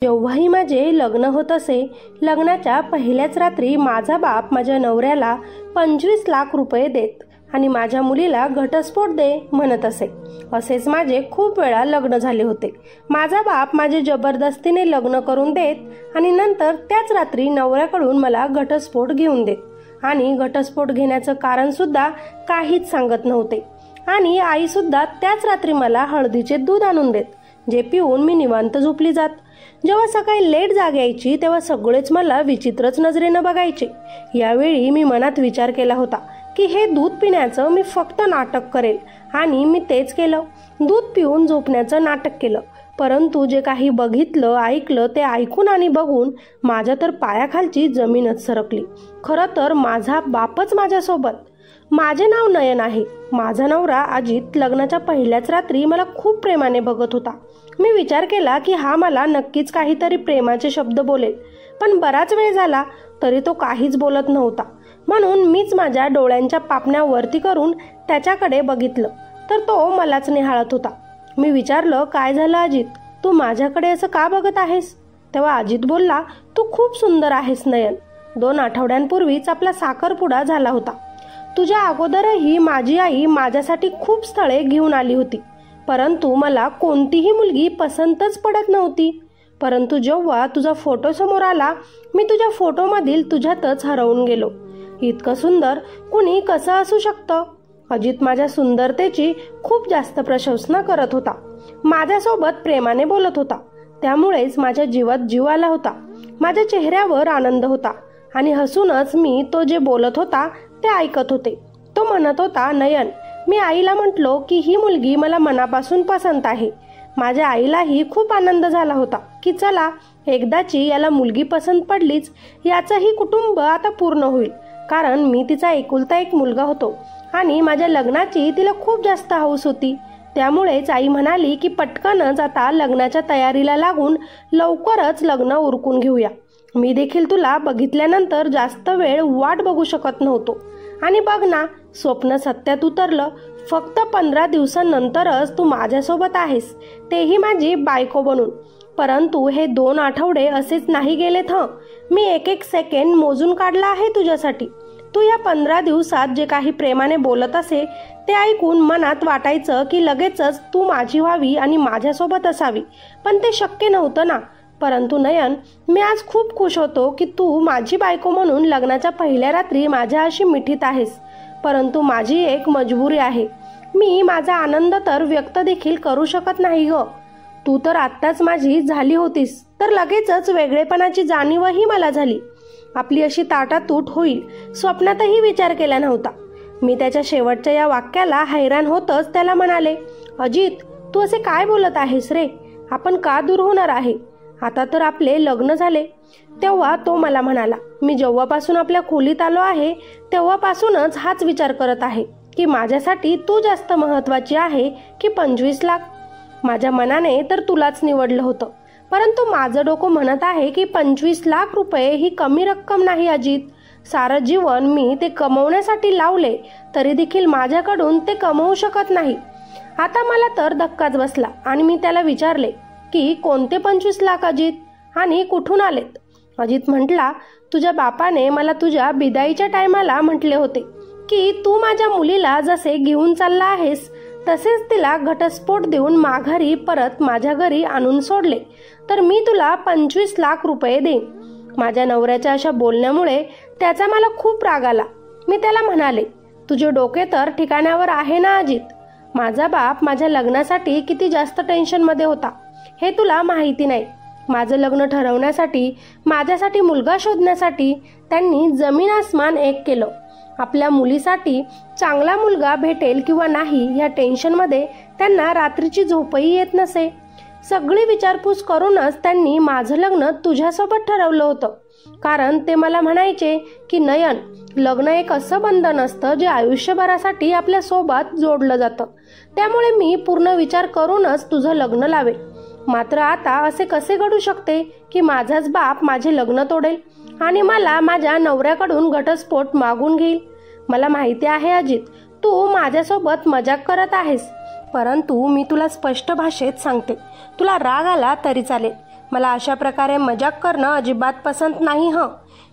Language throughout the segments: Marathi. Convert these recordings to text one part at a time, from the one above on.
जेव्हाही माझे लग्न होत असे, लग्नाच्या पहिल्याच रात्री माझा बाप माझ्या नवऱ्याला 25 लाख रुपये देत आणि माझ्या मुलीला घटस्फोट दे म्हणत असे. असेच माझे खूप वेळा लग्न झाले होते. माझा बाप माझे जबरदस्तीने लग्न करून देत आणि नंतर त्याच रात्री नवऱ्याकडून मला घटस्फोट घेऊन देत आणि घटस्फोट घेण्याचं कारण सुद्धा काहीच सांगत नव्हते. आणि आई सुद्धा त्याच रात्री मला हळदीचे दूध आणून देत, जे पिऊन मी निवांत झोपली जात. जेव्हा सकाळी लेट जाग यायची तेव्हा सगळेच मला विचित्रच नजरेनं बघायचे. यावेळी मी मनात विचार केला होता की हे दूध पिण्याचं मी फक्त नाटक करेल आणि मी तेच केलं. दूध पिऊन झोपण्याचं नाटक केलं. परंतु जे काही बघितलं ऐकलं ते ऐकून आणि बघून माझ्या तर पायाखालची जमीनच सरकली. खरं तर माझा बापच माझ्यासोबत. माझे नाव नयन आहे. माझा नवरा अजित लग्नाच्या पहिल्याच रात्री मला खूप प्रेमाने बघत होता. मी विचार केला की हा मला नक्कीच काहीतरी प्रेमाचे शब्द बोलेल, पण बराच वेळ झाला तरी तो काहीच बोलत नव्हता. म्हणून मीच माझ्या डोळ्यांच्या पापण्या वरती करून त्याच्याकडे बघितलं तर तो मलाच निहाळत होता. मी विचारलं, काय झालं अजित, तू माझ्याकडे असं का बघत आहेस? तेव्हा अजित बोलला, तू खूप सुंदर आहेस नयन. 2 आठवड्यांपूर्वीच आपला साखरपुडा झाला होता. तुझ्या अगोदरही माझी आई माझ्यासाठी खूप स्थळे घेऊन आली होती, परंतु मला कोणतीही मुलगी पसंतच पडत नव्हती. परंतु जेव्हा तुझा फोटो समोर आला, मी तुझ्या फोटोमधील तुझ्यातच हरवून गेलो. इतकं सुंदर कुणी कसं असू शकतं? अजित माझ्या सुंदरतेची खूप जास्त प्रशंसा करत होता. माझ्यासोबत प्रेमाने बोलत होता. त्यामुळेच माझ्या जीवात जीव आला होता. माझ्या चेहऱ्यावर आनंद होता आणि हसूनच मी तो जे बोलत होता ते ऐकत होते. तो म्हणत होता, नयन, मी आईला म्हटलो की ही मुलगी मला मनापासून पसंत आहे. माझ्या आईलाही खूप आनंद झाला होता की चला एकदाची याला मुलगी पसंत पडलीच, याचंही कुटुंब आता पूर्ण होईल. कारण मी तिचा एकुलता एक मुलगा होतो आणि माझ्या लग्नाची तिला खूप जास्त हौस होती. त्यामुळेच आई म्हणाली की पटकनच आता लग्नाच्या तयारीला लागून लवकरच लग्न उरकून घेऊया. मी देखील तुला बघितल्यानंतर जास्त वेळ वाट बघू शकत नव्हतो. आणि बघ ना, स्वप्न सत्यात उतरलं. फक्त 15 दिवसांनंतरच तू माझ्यासोबत आहेस, तेही माझी बायको बनून. परंतु हे 2 आठवडे असेच नाही गेलेत. मी एक सेकंड मोजून काढला आहे तुझ्यासाठी. तू या 15 दिवसात जे काही प्रेमाने बोलत असे ते ऐकून मनात वाटायचं की लगेचच तू माझी व्हावी आणि माझ्यासोबत असावी, पण ते शक्य नव्हतं ना. परंतु नयन, मी आज खूप खुश होतो की तू माझी बायको म्हणून लग्नाच्या पहिल्या रात्री माझ्याशी मिठीत आहेस. परंतु माझी एक मजबुरी आहे. मी माझा आनंद तर व्यक्त देखील करू शकत नाही ग. तू तर आत्ताच माझी झाली होतीस, तर लगेचच वेगळेपणाची जाणीवही मला झाली. आपली अशी ताटातूट होईल स्वप्नातही विचार केला नव्हता. मी त्याच्या शेवटच्या या वाक्याला हैराण होतच त्याला म्हणाले, अजित, तू असे काय बोलत आहेस रे? आपण का दूर होणार आहे? आता तर आपले लग्न झाले. तेव्हा तो मला म्हणाला, मी जेव्हापासून आपल्या खोलीत आलो आहे तेव्हापासूनच हाच विचार करत आहे की माझ्यासाठी तू जास्त महत्वाची आहे की 25 लाख. माझ्या मनाने तर तुलाच निवडलं होतं, परंतु माझं डोकं म्हणत आहे की 25 लाख रुपये ही कमी रक्कम नाही अजित. सारं जीवन मी ते कमवण्यासाठी लावले तरी देखील माझ्याकडून ते कमवू शकत नाही. आता मला तर धक्काच बसला आणि मी त्याला विचारले की कोणते 25 लाख अजित आणि कुठून आलेत? अजित म्हटला, तुझ्या बापाने मला तुझ्या बिदाईच्या टायमाला म्हटले होते की तू माझ्या मुलीला जसे घेऊन चालला आहेस तसेच तिला घटस्फोट देऊन माघारी परत माझ्या घरी आणून सोडले तर मी तुला 25 लाख रुपये देईन. माझ्या नवऱ्याच्या अशा बोलण्यामुळे त्याचा मला खूप राग आला. मी त्याला म्हणाले, तुझे डोके तर ठिकाणावर आहे ना अजित? माझा बाप माझ्या लग्नासाठी किती जास्त टेन्शनमध्ये होता हे तुला माहिती नाही. माझं लग्न ठरवण्यासाठी, माझ्यासाठी मुलगा शोधण्यासाठी त्यांनी जमीन आसमान एक केलं. आपल्या मुलीसाठी चांगला मुलगा भेटेल किंवा नाही या टेन्शनमध्ये त्यांना रात्रीची झोपही येत नसे. सगळी विचारपूस करूनच त्यांनी माझं लग्न तुझ्यासोबत ठरवलं होतं. कारण ते मला म्हणायचे की नयन, लग्न एक असं बंधन असतं जे आयुष्यभरासाठी आपल्या सोबत जोडलं जातं. त्यामुळे मी पूर्ण विचार करूनच तुझं लग्न लावेल. मात्र आता असे कसे घडू शकते की माझाच बाप माझे लग्न तोडेल आणि मला माझ्या नवऱ्याकडून घटस्फोट मागून घेईल? मला माहिती आहे अजित, तू माझ्यासोबत मजाक करत आहेस, परंतु मी तुला स्पष्ट भाषेत सांगते, तुला राग आला तरी चालेल, मला अशा प्रकारे मजाक करणं अजिबात पसंत नाही हं.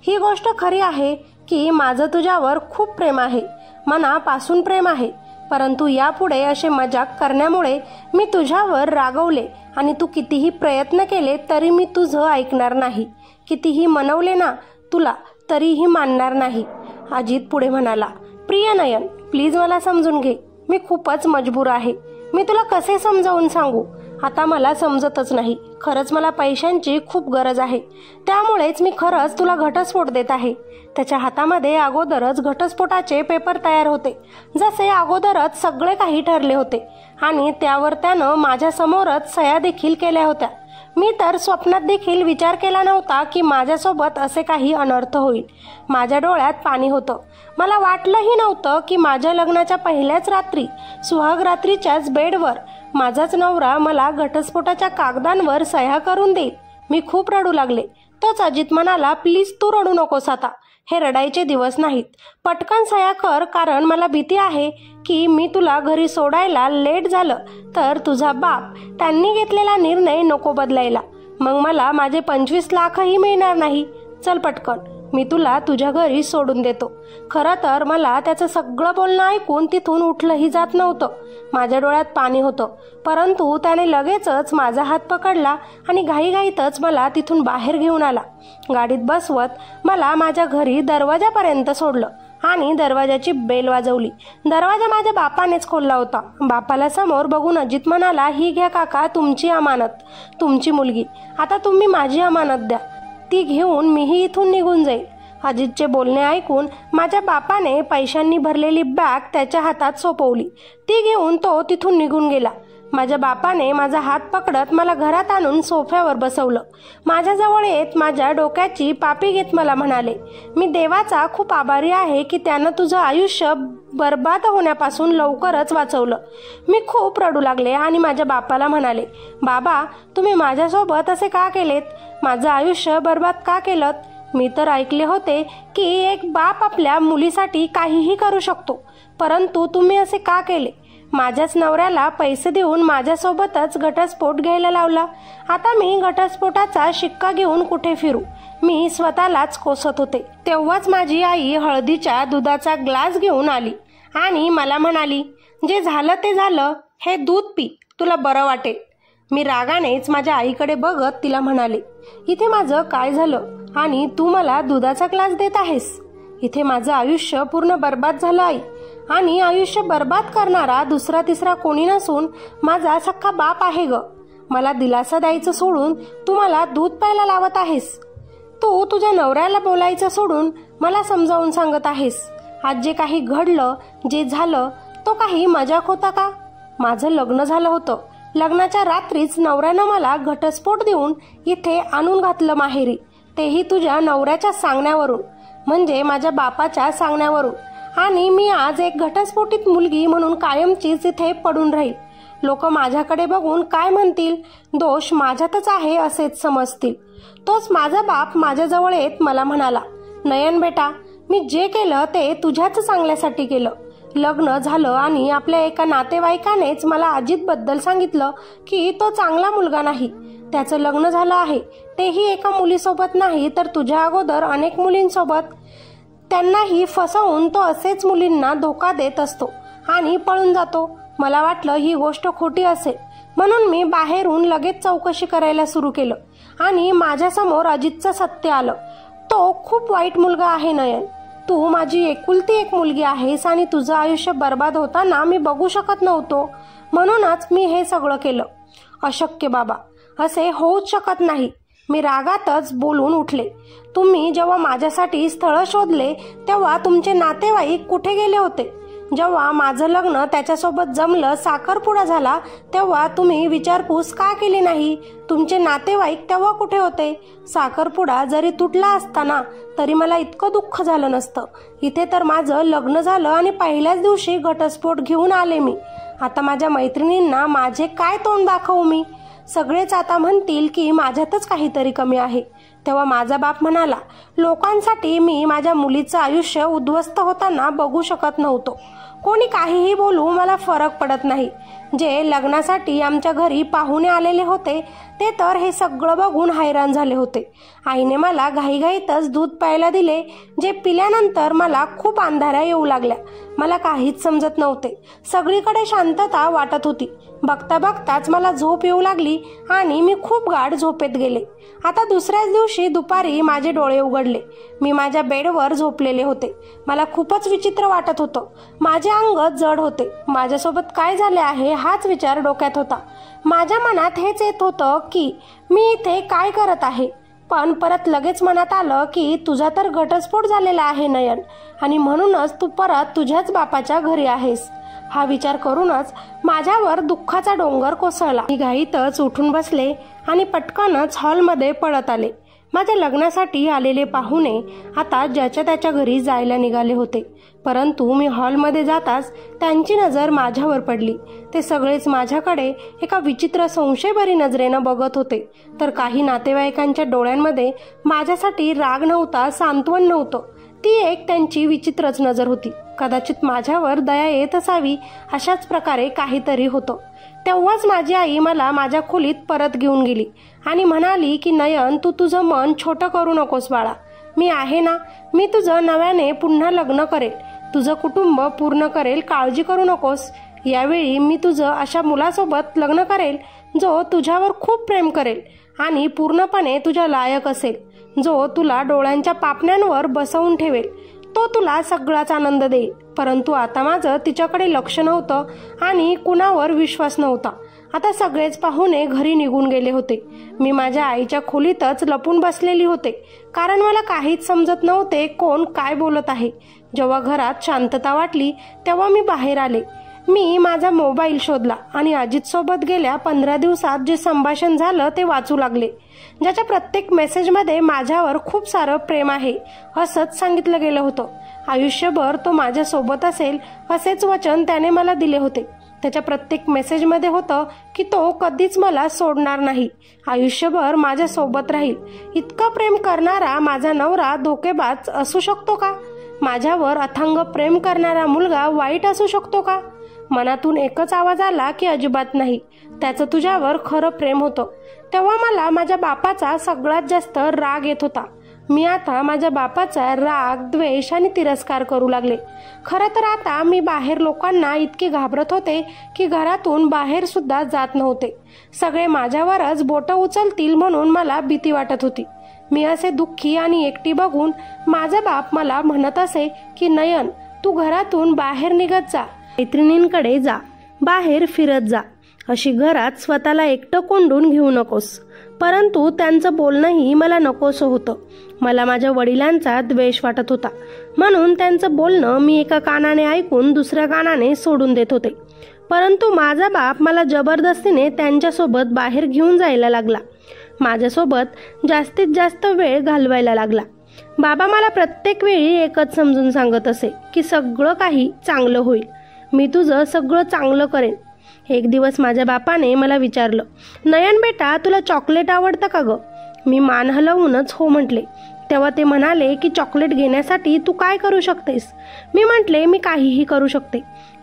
ही गोष्ट खरी आहे की माझं तुझ्यावर खूप प्रेम आहे, मनापासून प्रेम आहे. परंतु यापुढे असे मजाक करण्यामुळे मी तुझ्यावर रागवले आणि तू कितीही प्रयत्न केले तरी मी तुझं ऐकणार नाही. कितीही मनवले ना तुला तरीही मानणार नाही. अजित पुढे म्हणाला, प्रिय नयन, प्लीज मला समजून घे. मी खूपच मजबूर आहे. मी तुला कसे समजावून सांगू? आता मला समजतच नाही. खरंच मला पैशांची खूप गरज आहे. त्यामुळेच मी खरंच तुला घटस्फोट देत आहे. त्याच्या हातामध्ये अगोदरच घटस्फोटाचे पेपर तयार होते, जसे अगोदरच सगळे काही ठरले होते आणि त्यावर त्यानं माझ्यासमोरच सह्या देखील केल्या होत्या. मी तर स्वप्नात देखील विचार केला नव्हता की माझ्यासोबत असे काही अनर्थ होईल. माझ्या डोळ्यात पाणी होतं. मला वाटलंही नव्हतं की माझ्या लग्नाच्या पहिल्याच रात्री, सुहाग रात्रीच्याच बेडवर माझाच नवरा मला घटस्फोटाच्या कागदांवर सह्या करून देईल. मी खूप रडू लागले. तोच अजित म्हणाला, प्लीज तू रडू नकोस आता. हे रडायचे दिवस नाहीत. पटकन सह्या कर, कारण मला भीती आहे की मी तुला घरी सोडायला लेट झालं तर तुझा बाप त्यांनी घेतलेला निर्णय नको बदलायला. मग मला माझे 25 लाखही मिळणार नाही. चल पटकन, मी तुला तुझ्या घरी सोडून देतो. खरं तर मला त्याचं सगळं बोलणं ऐकून तिथून उठलंही जात नव्हतं. माझ्या डोळ्यात पाणी होतं. परंतु त्याने लगेचच माझा हात पकडला आणि घाईघाईतच मला तिथून बाहेर घेऊन आला. गाडीत बसवत मला माझ्या घरी दरवाजापर्यंत सोडलं आणि दरवाजाची बेल वाजवली. दरवाजा माझ्या बापानेच खोलला होता. बापाला समोर बघून अजित म्हणाला, ही घ्या काका तुमची अमानत, तुमची मुलगी. आता तुम्ही माझी अमानत द्या. ती घेऊन मीही इथून निघून जाईल. अजितचे बोलणे ऐकून माझ्या बापाने पैशांनी भरलेली बॅग त्याच्या हातात सोपवली. ती घेऊन तो तिथून निघून गेला. माझ्या बापाने माझा हात पकडत मला घरात आणून सोफ्यावर बसवलं. माझ्याजवळ येत माझ्या डोक्याची पापी घेत मला म्हणाले, मी देवाचा खूप आभारी आहे की त्यानं तुझं आयुष्य बर्बाद होण्यापासून लवकरच वाचवलं. मी खूप रडू लागले आणि माझ्या बापाला म्हणाले, बाबा तुम्ही माझ्यासोबत असे का केलेत? माझं आयुष्य बर्बाद का केलं? मी तर ऐकले होते की एक बाप आपल्या मुलीसाठी काहीही करू शकतो, परंतु तुम्ही असे का केले? माझ्याच नवऱ्याला पैसे देऊन माझ्यासोबतच घटस्फोट घ्यायला लावला. आता मी घटस्फोटाचा शिक्का घेऊन कुठे फिरू? मी स्वतःलाच कोसत होते. तेव्हाच माझी आई हळदीच्या दुधाचा ग्लास घेऊन आली आणि मला म्हणाली, जे झालं ते झालं, हे दूध पी, तुला बरं वाटेल. मी रागानेच माझ्या आईकडे बघत तिला म्हणाले, इथे माझं काय झालं आणि तू मला दुधाचा ग्लास देत आहेस? इथे माझं आयुष्य पूर्ण बर्बाद झालं आई, आणि आयुष्य बर्बाद करणारा दुसरा तिसरा कोणी नसून माझा सख्खा बाप आहे ग. मला दिलासा द्यायचं सोडून तू मला दूध प्यायला लावत आहेस. तू तुझ्या नवऱ्याला बोलायचं सोडून मला समजावून सांगत आहेस. आज जे काही घडलं, जे झालं, तो काही मजाक होता का? माझं लग्न झालं होतं. लग्नाच्या रात्रीच नवऱ्यानं मला घटस्फोट देऊन इथे आणून घातलं माहेरी, तेही तुझ्या नवऱ्याच्या सांगण्यावरून, म्हणजे माझ्या बापाच्या सांगण्यावरून. आणि मी आज एक घटस्फोटित मुलगी म्हणून कायमचीच इथे पडून राहील. लोक माझ्याकडे बघून काय म्हणतील? दोष माझ्यातच आहे असेच समजतील. तोच माझा बाप माझ्याजवळ येत मला म्हणाला, नयन बेटा, मी जे केलं ते तुझ्याच चांगल्यासाठी केलं. लग्न झालं आणि आपल्या एका नातेवाईकानेच मला अजितबद्दल सांगितलं की तो चांगला मुलगा नाही. त्याचं लग्न झालं आहे, तेही एका मुलीसोबत नाही तर तुझ्या अगोदर अनेक मुलींसोबत. त्यांनाही फसवून तो असेच मुलींना धोका देत असतो आणि पळून जातो. मला वाटलं ही गोष्ट खोटी असेल, म्हणून मी बाहेरून लगेच चौकशी करायला सुरू केलं आणि माझ्यासमोर अजितचं सत्य आलं. तो खूप वाईट मुलगा आहे नयन. तू माझी एकुलती एक मुलगी आहेस आणि तुझं आयुष्य बर्बाद होताना मी बघू शकत नव्हतो, म्हणूनच मी हे सगळं केलं. अशक्य बाबा, असे होऊच शकत नाही. मी रागातच बोलून उठले. तुम्ही जेव्हा माझ्यासाठी स्थळ शोधले तेव्हा तुमचे नातेवाईक कुठे गेले होते? जेव्हा माझं लग्न त्याच्यासोबत जमलं, साखरपुडा झाला, तेव्हा तुम्ही विचारपूस का केली नाही? तुमचे नातेवाईक तेव्हा कुठे होते? साखरपुडा जरी तुटला असताना तरी मला इतकं दुःख झालं नसतं. इथे तर माझं लग्न झालं आणि पहिल्याच दिवशी घटस्फोट घेऊन आले मी. आता माझ्या मैत्रिणींना माझे काय तोंड दाखवू मी? सगळेच आता म्हणतील की माझ्यातच काहीतरी कमी आहे. तेव्हा माझा बाप म्हणाला, लोकांसाठी मी माझ्या मुलीचं आयुष्य उद्ध्वस्त होताना बघू शकत नव्हतो. कोणी काहीही बोलू, मला फरक पडत नाही. जे लग्नासाठी आमच्या घरी पाहुणे आलेले होते ते तर हे सगळं बघून हैराण झाले होते. आईने मला घाईघाईतच दूध प्यायला दिले, जे पिल्यानंतर मला खूप अंधाऱ्या येऊ लागल्या. मला काहीच समजत नव्हते. सगळीकडे शांतता वाटत होती. बघता बघताच मला झोप येऊ लागली आणि मी खूप गाढ झोपेत गेले. आता दुसऱ्याच दिवशी दुपारी माझे डोळे उघडले. मी माझ्या बेडवर झोपलेले होते. मला खूपच विचित्र वाटत होतं. माझे अंग जड होते. माझ्यासोबत काय झाले आहे हाच विचार डोक्यात होता. माझ्या मनात हेच येत होतं की मी इथे काय करत आहे. पण परत लगेच मनात आलं की तुझा तर घटस्फोट झालेला आहे नयन, आणि म्हणूनच तू परत तुझ्याच बापाच्या घरी आहेस. हा विचार करूनच माझ्यावर दुःखाचा डोंगर कोसळला. मी घाईतच उठून बसले आणि पटकनच हॉलमध्ये पळत आले. माझ्या लग्नासाठी आलेले पाहुणे आता ज्याच्या त्याच्या घरी जायला निघाले होते. परंतु मी हॉलमध्ये जाताच त्यांची नजर माझ्यावर पडली. ते सगळेच माझ्याकडे एका विचित्र संशयभरी नजरेनं बघत होते. तर काही नातेवाईकांच्या डोळ्यांमध्ये माझ्यासाठी राग नव्हता, सांत्वन नव्हतं. ती एक त्यांची विचित्रच नजर होती. कदाचित माझ्यावर दया येत असावी अशाच प्रकारे काहीतरी होतं. तेव्हाच माझी आई मला माझ्या खोलीत परत घेऊन गेली आणि म्हणाली की नयन, तू तुझं मन छोटं करू नकोस बाळा. मी आहे ना, मी तुझं नव्याने पुन्हा लग्न करेल, तुझं कुटुंब पूर्ण करेल, काळजी करू नकोस. यावेळी मी तुझं अशा मुलासोबत लग्न करेल जो तुझ्यावर खूप प्रेम करेल आणि पूर्णपणे तुझ्या लायक असेल, जो तुला डोळ्यांच्या पापण्यांवर बसवून ठेवेल, तो तुला सगळाच आनंद देईल. परंतु आता माझं तिच्याकडे लक्ष नव्हतं आणि कुणावर विश्वास नव्हता. आता सगळेच पाहुणे घरी निघून गेले होते. मी माझ्या आईच्या खोलीतच लपून बसलेली होते, कारण मला काहीच समजत नव्हते कोण काय बोलत आहे. जेव्हा घरात शांतता वाटली तेव्हा मी बाहेर आले. मी माझा मोबाईल शोधला आणि अजित सोबत गेल्या 15 दिवसात जे संभाषण झालं ते वाचू लागले. ज्याच्या प्रत्येक मेसेजमध्ये माझ्यावर खूप सारं प्रेम आहे असंच सांगितलं गेलं होतं. आयुष्यभर तो माझ्या सोबत असेल असेच वचन त्याने मला दिले होते. त्याच्या प्रत्येक मेसेजमध्ये होतं की तो कधीच मला सोडणार नाही, आयुष्यभर माझ्या सोबत राहील. इतकं प्रेम करणारा माझा नवरा धोकेबाज असू शकतो का? माझ्यावर अथांग प्रेम करणारा मुलगा वाईट असू शकतो का? मनातून एकच आवाज आला की अजिबात नाही, त्याचं तुझ्यावर खरं प्रेम होतं. तेव्हा मला माझ्या बापाचा सगळ्यात जास्त राग येत होता. मी आता माझ्या बापाचा राग, द्वेष आणि तिरस्कार करू लागले. खरं तर आता मी बाहेर लोकांना इतके घाबरत होते की घरातून बाहेर सुद्धा जात नव्हते. सगळे माझ्यावरच बोटं उचलतील म्हणून मला भीती वाटत होती. मी असे दुःखी आणि एकटी बघून माझा बाप मला म्हणत असे की नयन, तू घरातून बाहेर निघत जा, मैत्रिणींकडे जा, बाहेर फिरत जा, अशी घरात स्वतःला एकटं कोंडून घेऊ नकोस. परंतु त्यांचं बोलणंही मला नकोसं होतं. मला माझ्या वडिलांचा द्वेष वाटत होता, म्हणून त्यांचं बोलणं मी एका कानाने ऐकून दुसऱ्या कानाने सोडून देत होते. परंतु माझा बाप मला जबरदस्तीने त्यांच्यासोबत बाहेर घेऊन जायला लागला. माझ्यासोबत जास्तीत जास्त वेळ घालवायला लागला. बाबा मला प्रत्येक वेळी एकच समजून सांगत असे की सगळं काही चांगलं होईल, मी तुझं सगळं चांगलं करेन. एक दिवस माझ्या बापाने मला विचारलं, नयन बेटा, तुला चॉकलेट आवडतं का गं? मी मान हलवूनच हो म्हटले. तेव्हा ते म्हणाले की चॉकलेट घेण्यासाठी तू काय करू शकतेस? मी म्हटले, मी काहीही करू शकते.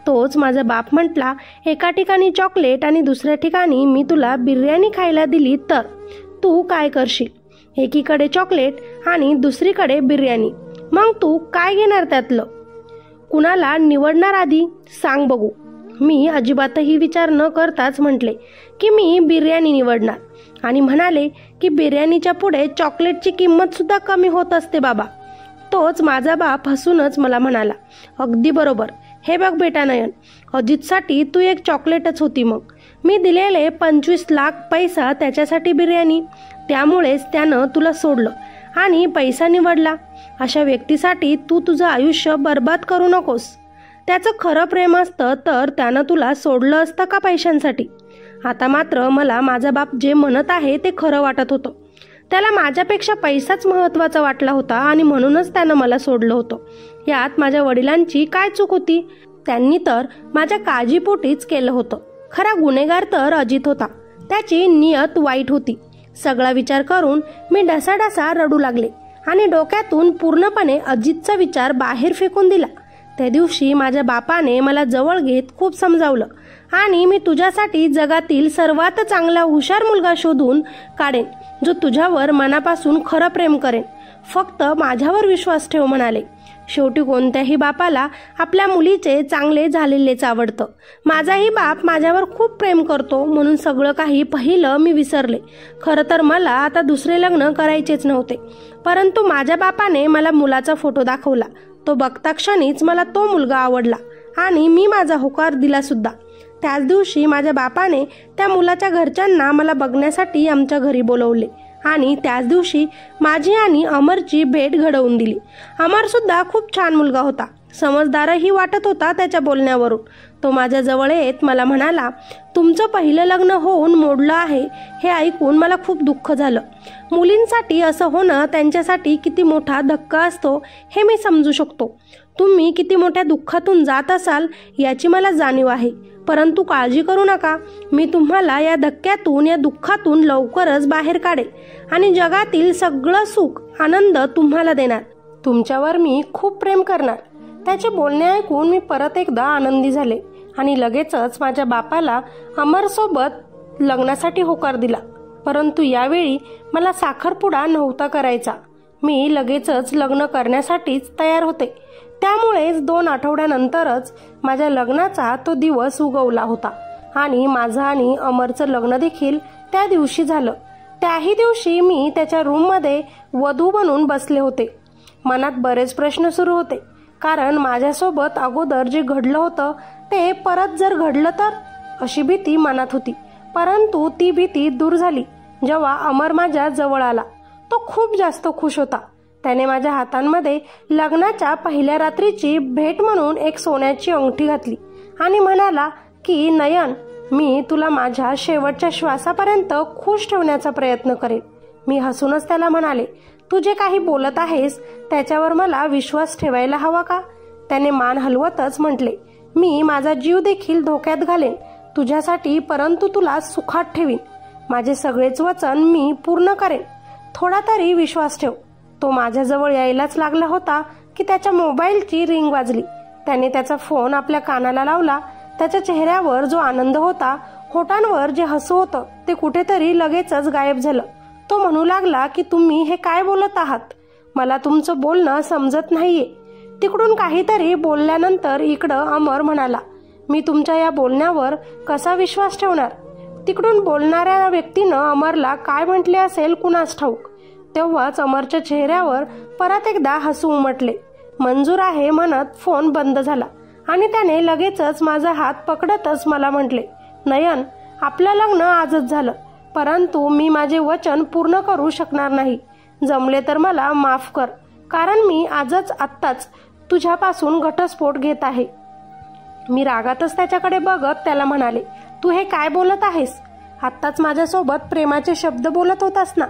तोच माझा बाप म्हटला, एका ठिकाणी चॉकलेट आणि दुसऱ्या ठिकाणी मी तुला बिर्याणी खायला दिली तर तू काय करशील? एकीकडे चॉकलेट आणि दुसरीकडे बिर्याणी, मग तू काय घेणार त्यातलं? कुणाला निवडणार आधी सांग बघू. मी अजिबातही विचार न करताच म्हटले की मी बिर्याणी निवडणार आणि म्हणाले की बिर्याणीच्या पुढे चॉकलेटची किंमत सुद्धा कमी होत असते बाबा. तोच माझा बाप हसूनच मला म्हणाला, अगदी बरोबर. हे बघ बेटा नयन, अजितसाठी तू एक चॉकलेटच होती. मग मी दिलेले 25 लाख पैसा त्याच्यासाठी बिर्याणी, त्यामुळेच त्यानं तुला सोडलं आणि पैसा निवडला. अशा व्यक्तीसाठी तू तुझं आयुष्य बर्बाद करू नकोस. त्याचं खरं प्रेम असतं तर त्यानं तुला सोडलं असतं का पैशांसाठी? आता मात्र मला माझा बाप जे म्हणत आहे ते खरं वाटत होतं. त्याला माझ्यापेक्षा पैसाच महत्त्वाचा वाटला होता आणि म्हणूनच त्यानं मला सोडलं होतं. यात माझ्या वडिलांची काय चूक होती? त्यांनी तर माझ्या काळजीपोटीच केलं होतं. खरा गुन्हेगार तर अजित होता. त्याची नियत वाईट होती. सगळा विचार करून मी ढसाढसा रडू लागले आणि डोक्यातून पूर्णपणे अजितचा विचार बाहेर फेकून दिला. त्या दिवशी माझ्या बापाने मला जवळ घेत खूप समजावलं आणि मी तुझ्यासाठी जगातील सर्वात चांगला हुशार मुलगा शोधून काढेन, जो तुझ्यावर मनापासून खरं प्रेम करेन. फक्त माझ्यावर विश्वास ठेव म्हणाले. शेवटी कोणत्याही बापाला आपल्या मुलीचे चांगले झालेलेच आवडतं. माझाही बाप माझ्यावर खूप प्रेम करतो म्हणून सगळं काही पहिलं मी विसरले. खरं तर मला आता दुसरे लग्न करायचेच नव्हते, परंतु माझ्या बापाने मला मुलाचा फोटो दाखवला. तो बघता क्षणीच मला तो मुलगा आवडला आणि मी माझा होकार दिला सुद्धा. त्याच दिवशी माझ्या बापाने त्या मुलाच्या घरच्यांना मला बघण्यासाठी आमच्या घरी बोलवले आणि त्याच दिवशी माझी आणि अमरची भेट घडवून दिली. अमर सुद्धा खूप छान मुलगा होता. समजदारही वाटत होता त्याच्या बोलण्यावरून. तो माझ्या जवळ येत मला म्हणाला, तुमचं पहिलं लग्न होऊन मोडलं आहे हे ऐकून मला खूप दुःख झालं. मुलींसाठी असं होणं त्यांच्यासाठी किती मोठा धक्का असतो हे मी समजू शकतो. तुम्ही किती मोठ्या दुःखातून जात असाल याची मला जाणीव आहे. परंतु काळजी करू नका, मी तुम्हाला या धक्क्यातून या दुःखातून लवकरच बाहेर काढेल आणि जगातील सगळं सुख आनंद तुम्हाला देणार. तुमच्यावर मी खूप प्रेम करणार. त्याचे बोलणे ऐकून मी परत एकदा आनंदी झाले आणि लगेचच माझ्या बापाला अमरसोबत लग्नासाठी होकार दिला. परंतु यावेळी मला साखरपुडा नव्हता करायचा. मी लगेचच लग्न करण्यासाठीच तयार होते. त्यामुळेच 2 आठवड्यानंतरच माझ्या लग्नाचा तो दिवस उगवला होता आणि माझं आणि अमरचं लग्न देखील त्या दिवशी झालं. त्याही दिवशी मी त्याच्या रूममध्ये वधू बनून बसले होते. मनात बरेच प्रश्न सुरू होते, कारण माझ्यासोबत अगोदर जे घडलं होतं ते परत जर घडलं तर अशी भीती मनात होती. परंतु ती भीती दूर झाली जेव्हा अमर माझ्या जवळ आला. तो खूप जास्त खुश होता. त्याने माझ्या हातांमध्ये लग्नाच्या पहिल्या रात्रीची भेट म्हणून एक सोन्याची अंगठी घातली आणि म्हणाला की नयन, मी तुला माझ्या शेवटच्या श्वासापर्यंत खुश ठेवण्याचा प्रयत्न करेन. मी हसूनच त्याला म्हणाले, तू जे काही बोलत आहेस त्याच्यावर मला विश्वास ठेवायला हवा का? त्याने मान हलवतच म्हटले, मी माझा जीव देखील धोक्यात घालेन तुझ्यासाठी, परंतु तुला सुखात ठेवीन. माझे सगळेच वचन मी पूर्ण करेन. थोडा तरी विश्वास ठेव. तो माझ्याजवळ यायलाच लागला होता की त्याच्या मोबाईलची रिंग वाजली. त्याने त्याचा फोन आपल्या कानाला लावला. त्याच्या चेहऱ्यावर जो आनंद होता, होठांवर जे हसू होतं, ते कुठेतरी लगेचच गायब झालं. तो म्हणू लागला की तुम्ही हे काय बोलत आहात? मला तुमचं बोलणं समजत नाहीये. तिकडून काहीतरी बोलल्यानंतर इकडं अमर म्हणाला, मी तुमच्या या बोलण्यावर कसा विश्वास ठेवणार? तिकडून बोलणाऱ्या व्यक्तीनं अमरला काय म्हटले असेल कुणास ठाऊक. तेव्हाच अमरच्या चेहऱ्यावर परत एकदा हसू उमटले. मंजूर आहे म्हणत फोन बंद झाला आणि त्याने लगेचच माझा हात पकडतच मला म्हटले, नयन, आपलं लग्न आजच झालं, परंतु मी माझे वचन पूर्ण करू शकणार नाही. जमले तर मला माफ कर, कारण मी आत्ताच तुझ्यापासून घटस्फोट घेत आहे. मी रागातच त्याच्याकडे बघत त्याला म्हणाले, तू हे काय बोलत आहेस? आत्ताच माझ्यासोबत प्रेमाचे शब्द बोलत होतास ना.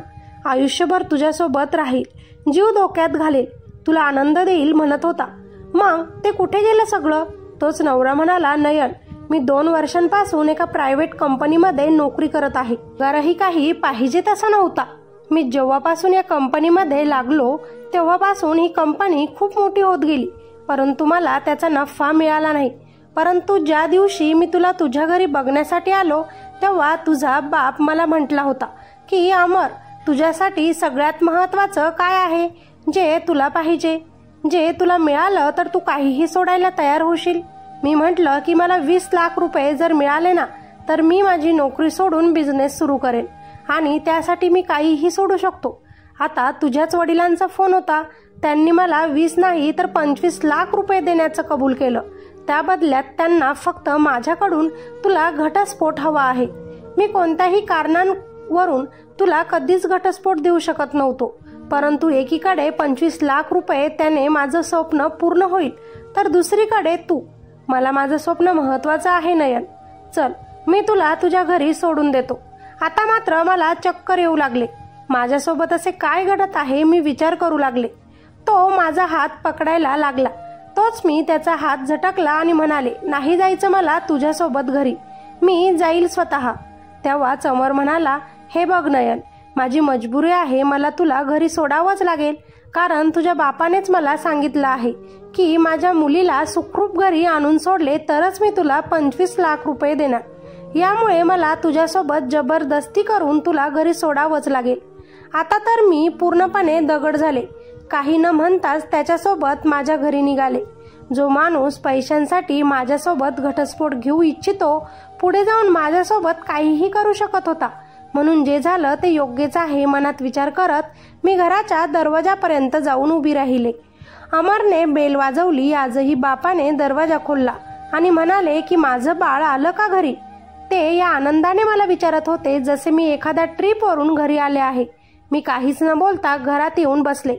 आयुष्यभर तुझ्यासोबत राहील, जीव धोक्यात घालेल, तुला आनंद देईल म्हणत होता. मग ते कुठे गेलं सगळं? तोच नवरा म्हणाला, नयन, मी 2 वर्षांपासून एका प्रायव्हेट कंपनीमध्ये नोकरी करत आहे. पगारही काही पाहिजे तसा नव्हता. मी जेव्हापासून या कंपनीमध्ये लागलो तेव्हापासून ही कंपनी खूप मोठी होत गेली, परंतु मला त्याचा नफा मिळाला नाही. परंतु ज्या दिवशी मी तुला तुझ्या घरी बघण्यासाठी आलो तेव्हा तुझा बाप मला म्हटला होता की अमर, तुझ्यासाठी सगळ्यात महत्त्वाचं काय आहे? जे तुला पाहिजे, जे तुला मिळालं तर तू काहीही सोडायला तयार होशील. मी म्हटलं की मला 20 लाख रुपये जर मिळाले ना तर मी माझी नोकरी सोडून बिझनेस सुरू करेन आणि त्यासाठी मी काहीही सोडू शकतो. आता तुझ्याच वडिलांचा फोन होता. त्यांनी मला 20 नाही तर 25 लाख रुपये देण्याचं कबूल केलं. त्या बदल्यात त्यांना फक्त माझ्याकडून तुला घटस्फोट हवा आहे. मी कोणत्याही कारणांवरून तुला कधीच घटस्फोट देऊ शकत नव्हतो, परंतु एकीकडे 25 लाख रुपये त्याने माझं स्वप्न पूर्ण होईल, तर दुसरीकडे तू. मला माझं स्वप्न महत्वाचं आहे नयन. चल, मी तुला तुझ्या घरी सोडून देतो. आता मात्र मला चक्कर येऊ लागले. माझ्यासोबत असे काय घडत आहे मी विचार करू लागले. तो माझा हात पकडायला लागला. तोच मी त्याचा हात झटकला आणि म्हणाले, नाही जायचं मला तुझ्यासोबत घरी. मी जाईल स्वतः. तेव्हाच अमर म्हणाला, हे बघ नयन, माझी मजबुरी आहे, मला तुला घरी सोडावंच लागेल, कारण तुझ्या बापानेच मला सांगितलं आहे की माझ्या मुलीला सुखरूप घरी आणून सोडले तरच मी तुला 25 लाख रुपये देणार. यामुळे मला तुझ्यासोबत जबरदस्ती करून तुला घरी सोडावंच लागेल. आता तर मी पूर्णपणे दगड झाले. काही न म्हणताच त्याच्यासोबत माझ्या घरी निघाले. जो माणूस पैशांसाठी माझ्यासोबत घटस्फोट घेऊ इच्छितो, पुढे जाऊन माझ्यासोबत काहीही करू शकत होता. म्हणून जे झालं ते योग्यच आहे मनात विचार करत मी घराच्या दरवाजापर्यंत जाऊन उभी राहिले. अमरने बेल वाजवली. आजही बापाने दरवाजा खोलला आणि म्हणाले की माझं बाळ आलं का घरी. ते या आनंदाने मला विचारत होते जसे मी एखाद्या ट्रीपवरून घरी आले आहे. मी काहीच न बोलता घरात येऊन बसले.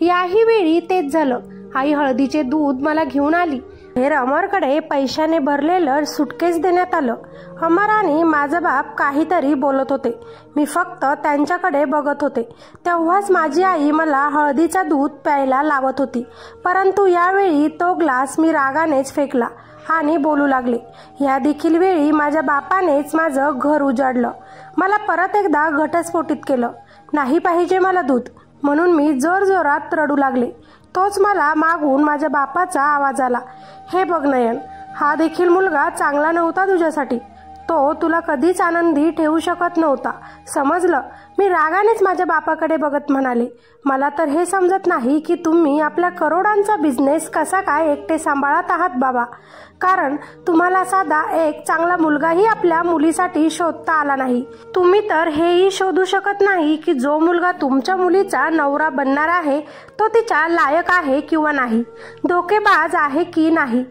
याही वेळी तेच झालं. आई हळदीचे दूध मला घेऊन आली. बाहेर अमरकडे पैशाने भरलेलं सुटकेस देण्यात आलं. अमर आणि माझा बाप काहीतरी बोलत होते. मी फक्त त्यांच्याकडे बघत होते. तेव्हाच माझी आई मला हळदीचा दूध प्यायला लावत होती. परंतु यावेळी तो ग्लास मी रागानेच फेकला आणि बोलू लागले. या देखील वेळी माझ्या बापानेच माझं घर उजाडलं. मला परत एकदा घटस्फोटित केलं. नाही पाहिजे मला दूध, म्हणून मी जोरजोरात रडू लागले. तोच मला मागून माझ्या बापाचा आवाज आला. हे बघ नयन, हा देखील मुलगा चांगला नव्हता तुझ्यासाठी. तो तुला कधीच आनंदी ठेवू शकत नव्हता, समजलं. मी रागानेच माझ्या बापाकडे बघत म्हणाले, मला तर हे समजत नाही की तुम्ही आपल्या करोडांचा बिझनेस कसा काय एकटे सांभाळत आहात बाबा. कारण तुम्हाला साधा एक चांगला मुलगाही आपल्या मुलीसाठी शोधता आला नाही. तुम्ही तर हेही शोधू शकत नाही की जो मुलगा तुमच्या मुलीचा नवरा बनणार आहे तो तिच्या लायक आहे किंवा नाही, धोकेबाज आहे की नाही.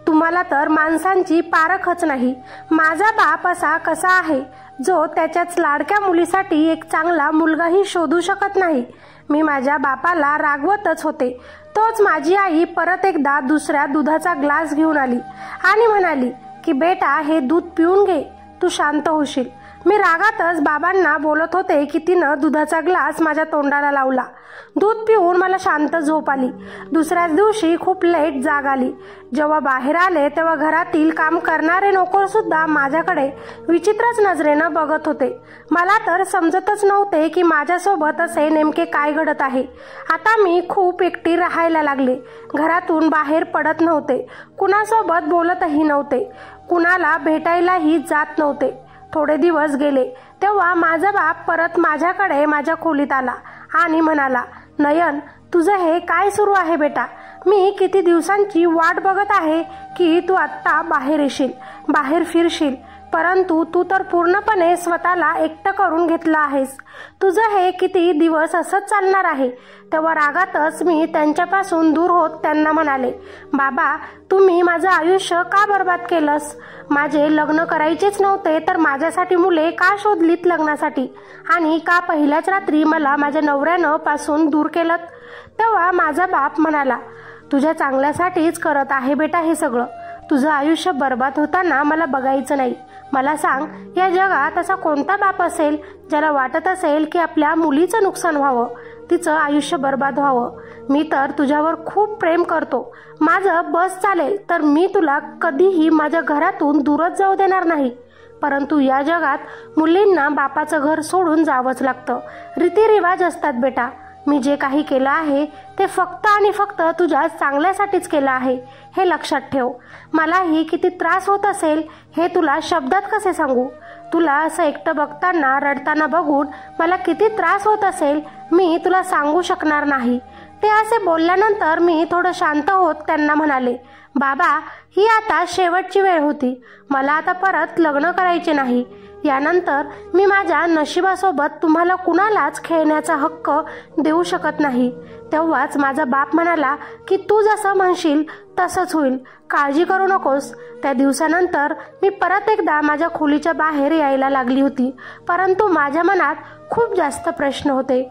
तुम्हाला तर माणसांची पारखच नाही. माझा बाप असा कसा आहे जो त्याच्याच लाडक्या मुलीसाठी एक चांगला मुलगाही शोधू शकत नाही. मी माझ्या बापाला रागवतच होते. तोच माझी आई परत एकदा दुसऱ्या दुधाचा ग्लास घेऊन आली आणि म्हणाली की बेटा, हे दूध पिऊन घे, तू शांत होशील. मी रागातच बाबांना बोलत होते की तिनं दुधाचा ग्लास माझ्या तोंडाला लावला. दूध पिऊन मला शांत झोप आली. दुसऱ्याच दिवशी खूप लेट जाग आली. जेव्हा बाहेर आले तेव्हा घरातील काम करणारे नोकर सुद्धा माझ्याकडे विचित्रच नजरेनं बघत होते. मला तर समजतच नव्हते की माझ्यासोबत असे नेमके काय घडत आहे. आता मी खूप एकटी राहायला लागले. घरातून बाहेर पडत नव्हते, कुणासोबत बोलतही नव्हते, कुणाला भेटायलाही जात नव्हते. थोडे दिवस गेले तेव्हा माझा बाप परत माझ्याकडे माझ्या खोलीत आला आणि म्हणाला, नयन, तुझं हे काय सुरू आहे बेटा. मी किती दिवसांची वाट बघत आहे की तू आत्ता बाहेर येशील, बाहेर फिरशील, परंतु तू तर पूर्णपणे स्वतःला एकटं करून घेतलं आहेस. तुझं हे किती दिवस असंच चालणार आहे. तेव्हा रागातच मी त्यांच्यापासून दूर होत त्यांना म्हणाले, बाबा, तुम्ही माझं आयुष्य का बर्बाद केलंस. माझे लग्न करायचेच नव्हते तर माझ्यासाठी मुले का शोधलीत लग्नासाठी, आणि का पहिल्याच रात्री मला माझ्या नवऱ्यानं पासून दूर केलं. तेव्हा माझा बाप म्हणाला, तुझ्या चांगल्यासाठीच करत आहे बेटा हे सगळं. तुझं आयुष्य बर्बाद होताना मला बघायचं नाही. मला सांग, या जगात असा कोणता बाप असेल ज्याला वाटत असेल की आपल्या मुलीचं नुकसान व्हावं, तिचं आयुष्य बर्बाद व्हावं. मी तर तुझ्यावर खूप प्रेम करतो. माझं बस चालेल तर मी तुला कधीही माझ्या घरातून दूरच जाऊ देणार नाही. परंतु या जगात मुलींना बापाचं घर सोडून जावंच लागतं. रीतिरिवाज असतात बेटा. मी जे काही केलं आहे ते फक्त आणि फक्त तुझ्या चांगल्यासाठीच केलं आहे, हे लक्षात ठेव. मलाही किती त्रास होत असेल हे तुला शब्दात कसे सांगू. तुला असं एकटं बघताना, रडताना बघून मला किती त्रास होत असेल मी तुला सांगू शकणार नाही. ते असे बोलल्यानंतर मी थोडं शांत होत त्यांना म्हणाले, बाबा, ही आता शेवटची वेळ होती. मला आता परत लग्न करायचे नाही. यानंतर मी माझ्या नशिबासोबत तुम्हाला कुणालाच खेळण्याचा हक्क देऊ शकत नाही. तेव्हाच माझा बाप म्हणाला की तू जसं म्हणशील तसंच होईल, काळजी करू नकोस. त्या दिवसानंतर मी परत एकदा माझ्या खोलीच्या बाहेर यायला लागली होती. परंतु माझ्या मनात खूप जास्त प्रश्न होते.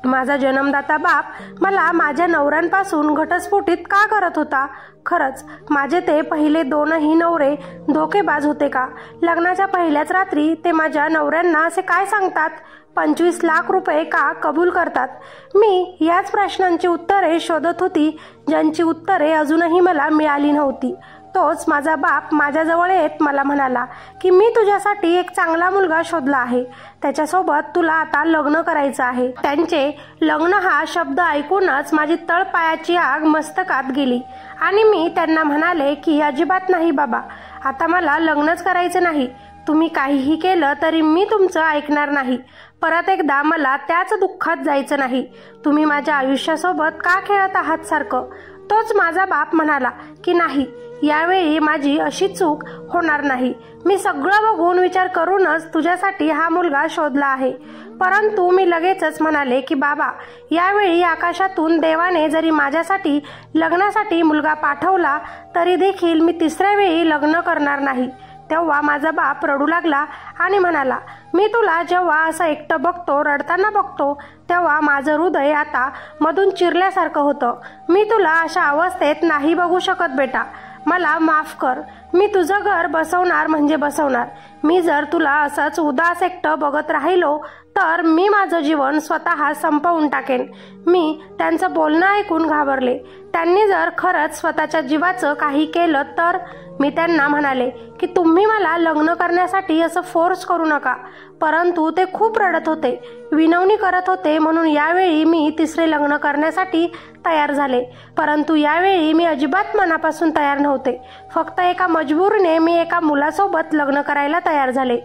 माझा जन्मदाता बाप मला माझ्या नवऱ्यांपासून घटस्फोटित का करत होता. खरंच माझे ते पहिले दोनही नवरे धोकेबाज होते का. लग्नाच्या पहिल्याच रात्री ते माझ्या नवऱ्यांना असे काय सांगतात, 25 लाख रुपये का कबूल करतात. मी याच प्रश्नांची उत्तरे शोधत होती ज्यांची उत्तरे अजूनही मला मिळाली नव्हती. तोच माझा बाप माझ्याजवळ येत मला म्हणाला की मी तुझ्यासाठी एक चांगला मुलगा शोधला आहे, त्याच्यासोबत तुला आता लग्न करायचं आहे. त्यांचे लग्न हा शब्द ऐकूनच माझी तळपायाची आग मस्तकात गेली आणि मी त्यांना म्हणाले की अजिबात नाही बाबा, आता मला लग्नच करायचं नाही. तुम्ही काहीही केलं तरी मी तुमचं ऐकणार नाही. परत एकदा मला त्याच दुःखात जायचं नाही. तुम्ही माझ्या आयुष्यासोबत का खेळत आहात सारखं? तोच माझा बाप म्हणाला की नाही, यावेळी माझी अशी चूक होणार नाही. मी सगळं बघून विचार करूनच तुझ्यासाठी हा मुलगा शोधला आहे. परंतु मी लगेचच म्हणाले की बाबा, यावेळी आकाशातून देवाने जरी माझ्यासाठी लग्नासाठी मुलगा पाठवला तरी देखील मी तिसऱ्या वेळी लग्न करणार नाही. तेव्हा माझा बाप रडू लागला आणि म्हणाला, मी तुला जेव्हा असं एकटं बघतो, रडताना बघतो, तेव्हा माझं हृदय आता मधून चिरल्यासारखं होतं. मी तुला अशा अवस्थेत नाही बघू शकत बेटा, मला माफ कर. मी तुझं घर बसवणार म्हणजे बसवणार. मी जर तुला असंच उदास एकटं बघत राहिलो तर मी माझं जीवन स्वतः संपवून टाकेन. मी त्यांचं बोलणं ऐकून घाबरले. त्यांनी जर खरंच स्वतःच्या जीवाचं काही केलं तर? मी त्यांना म्हणाले की तुम्ही मला लग्न करण्यासाठी असं फोर्स करू नका. परंतु ते खूप रडत होते, विनवणी करत होते, म्हणून यावेळी मी तिसरे लग्न करण्यासाठी तयार झाले. परंतु यावेळी मी अजिबात मनापासून तयार नव्हते. फक्त एका मजबुरीने मी एका मुलासोबत लग्न करायला तयार झाले.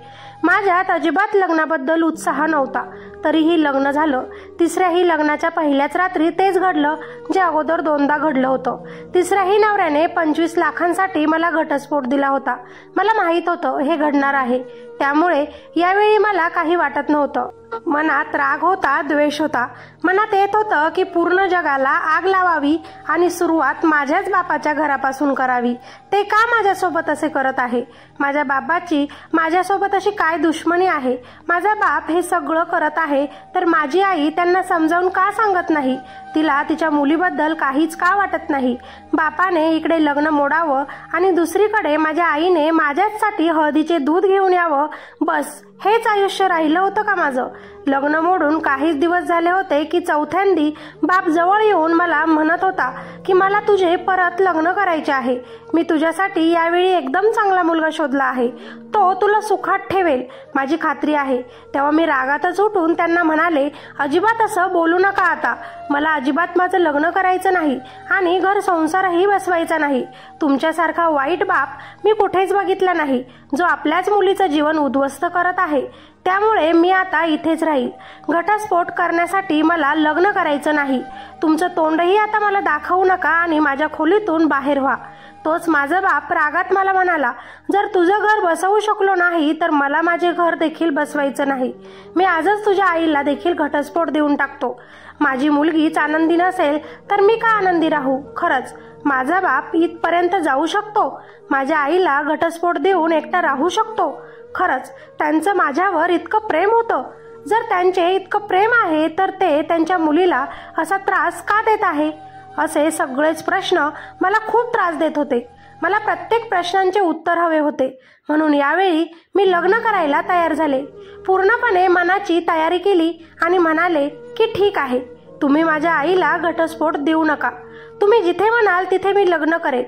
माझ्यात अजिबात लग्नाबद्दल उत्साह नव्हता. तरीही लग्न झालं. तिसऱ्याही लग्नाच्या पहिल्याच रात्री तेच घडलं जे अगोदर दोनदा घडलं होतं. तिसऱ्याही नवऱ्याने 25 लाखांसाठी मला घटस्फोट दिला होता. मला माहित होतं हे घडणार आहे, त्यामुळे यावेळी मला काही वाटत नव्हतं. मनात राग होता, द्वेष होता. मनात येत होतं की पूर्ण जगाला आग लावावी आणि सुरुवात माझ्याच बापाच्या घरापासून करावी. ते का माझ्यासोबत असे करत आहे? माझ्या बाबाची माझ्यासोबत अशी काय दुश्मनी आहे? माझा बाप हे सगळं करत आहे तर माझी आई त्यांना समजावून का सांगत नाही? तिला तिच्या मुलीबद्दल काहीच का वाटत नाही? बापाने इकडे लग्न मोडावं आणि दुसरीकडे माझ्या आईने माझ्याचसाठी हळदीचे दूध घेऊन यावं, बस हेच आयुष्य राहिलं होतं का माझं? लग्न मोडून काहीच दिवस झाले होते की चौथ्यांदी बाप जवळ येऊन मला म्हणत होता की मला तुझे परत लग्न करायचे आहे. मी तुझ्यासाठी यावेळी एकदम चांगला मुलगा शोधला आहे, तो तुला सुखात ठेवेल, माझी खात्री आहे. तेव्हा मी रागातच उठून त्यांना म्हणाले, अजिबात असं बोलू नका आता. मला अजिबात माझं लग्न करायचं नाही आणि घर संसारही बसवायचा नाही. तुमच्यासारखा वाईट बाप मी कुठेच बघितला नाही, जो आपल्याच मुलीचं जीवन उद्ध्वस्त करत आहे. त्यामुळे मी आता इथेच राहील. घटस्फोट करण्यासाठी मला लग्न करायचं नाही. तुमचं तोंडही आता मला दाखवू नका आणि माझ्या खोलीतून बाहेर व्हा. तोच माझा बाप रागात मला म्हणाला, जर तुझं घर बसवू शकलो नाही तर मला माझे घर देखील बसवायचं नाही. मी आजच तुझ्या आईला देखील घटस्फोट देऊन टाकतो. माझी मुलगीच आनंदी नसेल तर मी का आनंदी राहू? खरंच माझा बाप इथपर्यंत जाऊ शकतो? माझ्या आईला घटस्फोट देऊन एकटा राहू शकतो? खरंच त्यांचं माझ्यावर इतकं प्रेम होतं? जर त्यांचे इतकं प्रेम आहे तर ते त्यांच्या मुलीला असा त्रास का देत आहे? असे सगळेच प्रश्न मला खूप त्रास देत होते. मला प्रत्येक प्रश्नांचे उत्तर हवे होते. म्हणून यावेळी मी लग्न करायला तयार झाले. पूर्णपणे मनाची तयारी केली आणि म्हणाले की ठीक आहे, तुम्ही माझ्या आईला घटस्फोट देऊ नका. तुम्ही जिथे म्हणाल तिथे मी लग्न करेन.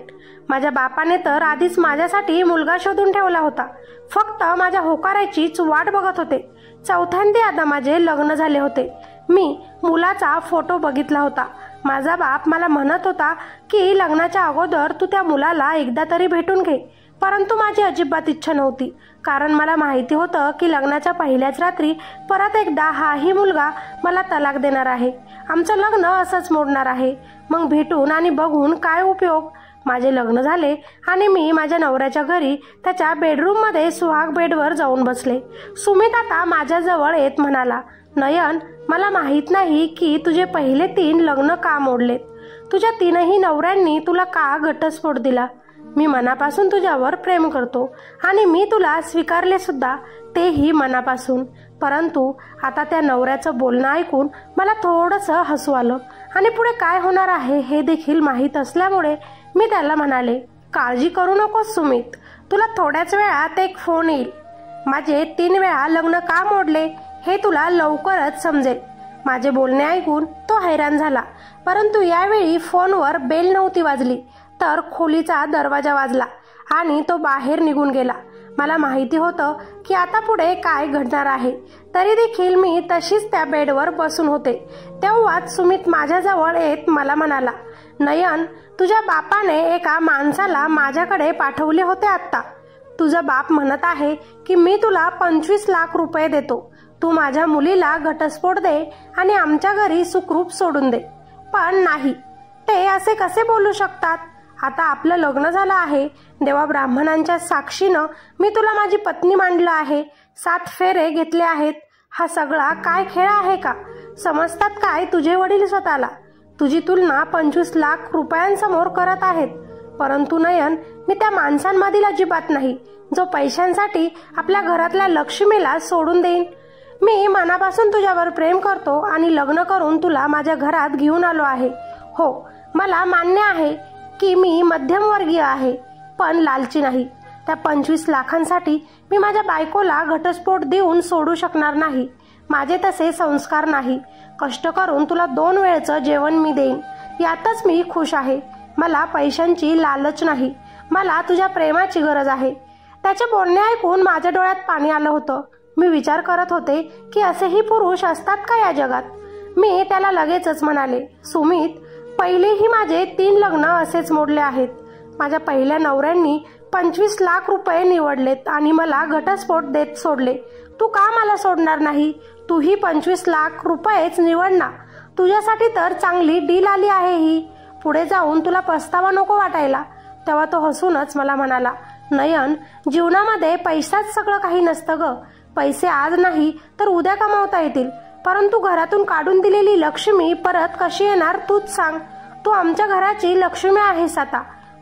माझ्या बापाने तर आधीच माझ्यासाठी मुलगा शोधून ठेवला होता. फक्त माझ्या होकाराचीच वाट बघत होते. चौथ्यांदी आता माझे लग्न झाले होते. मी मुलाचा फोटो बघितला होता. माझा बाप मला म्हणत होता की लग्नाच्या अगोदर तू त्या मुलाला एकदा तरी भेटून घे. परंतु माझी अजिबात इच्छा नव्हती, कारण मला माहिती होतं की लग्नाच्या पहिल्याच रात्री परत एकदा हाही मुलगा मला तलाक देणार आहे. आमचं लग्न असंच मोडणार आहे. मग भेटून आणि बघून काय उपयोग? माझे लग्न झाले आणि मी माझ्या नवऱ्याच्या घरी त्याच्या बेडरूममध्ये सुहाग बेडवर जाऊन बसले. सुमित आता माझ्याजवळ येत म्हणाला, नयन, मला माहित नाही की तुझे पहिले 3 लग्न का मोडलेत. तुझ्या 3ही नवऱ्यांनी तुला का घटस्फोट दिला? मी मनापासून तुझ्यावर प्रेम करतो आणि मी तुला स्वीकारले सुद्धा, तेही मनापासून. परंतु आता त्या नवऱ्याचं बोलणं ऐकून मला थोडंसं हसू आलं आणि पुढे काय होणार आहे हे देखील माहीत असल्यामुळे मी त्याला म्हणाले, काळजी करू नकोस सुमित, तुला थोड्याच वेळात एक फोन येईल. माझे 3 वेळा लग्न का मोडले हे तुला लवकरच समजेल. माझे बोलणे ऐकून तो हैराण झाला. परंतु यावेळी फोनवर बेल नव्हती वाजली. तर खोलीचा दरवाजा वाजला आणि तो बाहेर निघून गेला. मला माहिती होतं की आता पुढे काय घडणार आहे, तरी देखील मी तशीच त्या बेडवर बसून होते. तेव्हाच सुमित माझ्याजवळ येत मला म्हणाला, नयन, तुझ्या बापाने एका माणसाला माझ्याकडे पाठवले होते आत्ता. तुझा बाप म्हणत आहे की मी तुला 25 लाख रुपये देतो, तू माझ्या मुलीला घटस्फोट दे आणि आमच्या घरी सुखरूप सोडून दे. पण नाही, ते असे कसे बोलू शकतात? आता आपलं लग्न झालं आहे, देवा ब्राह्मणांच्या साक्षीनं मी तुला माझी पत्नी मानलं आहे, 7 फेरे घेतले आहेत. हा सगळा काय खेळ आहे का? समजतात काय तुझे वडील स्वतःला? तुझी तुलना 25 लाख रुपयांसमोर करत आहेत. परंतु नयन, मी त्या माणसांमधील अजिबात नाही जो पैशांसाठी आपल्या घरातल्या लक्ष्मीला सोडून देईन. मी मनापासून तुझ्यावर प्रेम करतो आणि लग्न करून तुला माझ्या घरात घेऊन आलो आहे. हो, मला मान्य आहे की मी मध्यमवर्गीय आहे, पण लालची नाही. त्या 25 लाखांसाठी मी माझ्या बायकोला घटस्फोट देऊन सोडू शकणार नाही. माझे तसे संस्कार नाही. कष्ट करून तुला 2 वेळचं जेवण मी देईन, यातच मी खुश आहे. मला पैशांची लालच नाही, मला तुझ्या प्रेमाची गरज आहे. त्याचे बोलणे ऐकून माझ्या डोळ्यात पाणी आलं होतं. मी विचार करत होते की असेही पुरुष असतात का या जगात. मी त्याला लगेचच म्हणाले, सुमित, पहिलेही माझे 3 लग्न असेच मोडले आहेत. माझ्या पहिल्या नवऱ्यांनी 25 लाख रुपये निवडलेत आणि मला घटस्फोट देत सोडले. तू का मला सोडणार नाही? तूही 25 लाख रुपयेच निवड ना. तुझ्यासाठी तर चांगली डील आली आहे ही. पुढे जाऊन तुला पस्तावा नको वाटायला. तेव्हा तो हसूनच मला म्हणाला, नयन, जीवनामध्ये पैसाच सगळं काही नसतं ग. पैसे आज नाही तर उद्या कमावता येतील, परंतु घरातून काढून दिलेली लक्ष्मी परत कशी येणार तूच सांग. तू आमच्या घराची लक्ष्मी आहेस. आता